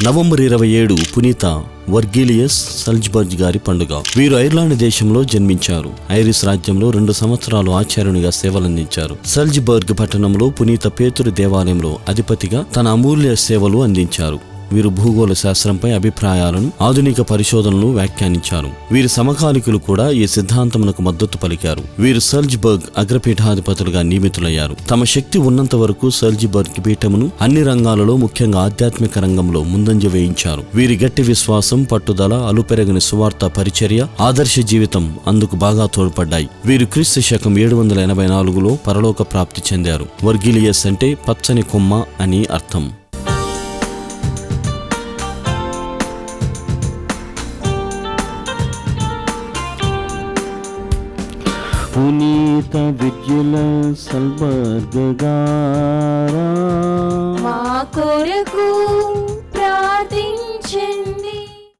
November 27 పునీత వర్గీలియస్ సల్జ్బర్గ్ గారి పండుగ. వీరు ఐర్లాండ్ దేశంలో జన్మించారు. ఐరిష్ రాజ్యంలో 2 సంవత్సరాలు ఆచార్యునిగా సేవలందించారు. సల్జ్బర్గ్ పట్టణంలో పునీత పేతురు దేవాలయంలో అధిపతిగా తన అమూల్య సేవలు అందించారు. వీరు భూగోళ శాస్త్రంపై అభిప్రాయాలను, ఆధునిక పరిశోధనలు వ్యాఖ్యానించారు. వీరి సమకాలికులు కూడా ఈ సిద్ధాంతమునకు మద్దతు పలికారు. వీరు సల్జ్బర్గ్ అగ్రపీఠాధిపతులుగా నియమితులయ్యారు. తమ శక్తి ఉన్నంత వరకు సల్జ్బర్గ్ పీఠమును అన్ని రంగాలలో, ముఖ్యంగా ఆధ్యాత్మిక రంగంలో ముందంజ వేయించారు. వీరి గట్టి విశ్వాసం, పట్టుదల, అలుపెరగని సువార్త పరిచర్య, ఆదర్శ జీవితం అందుకు బాగా తోడ్పడ్డాయి. వీరు క్రీస్తు శకం 784లో పరలోక ప్రాప్తి చెందారు. వర్గీలియస్ అంటే పచ్చని కొమ్మ అని అర్థం. పునీత విద్యులస్ సల్జ్బర్గ్ గారా మా కొరకు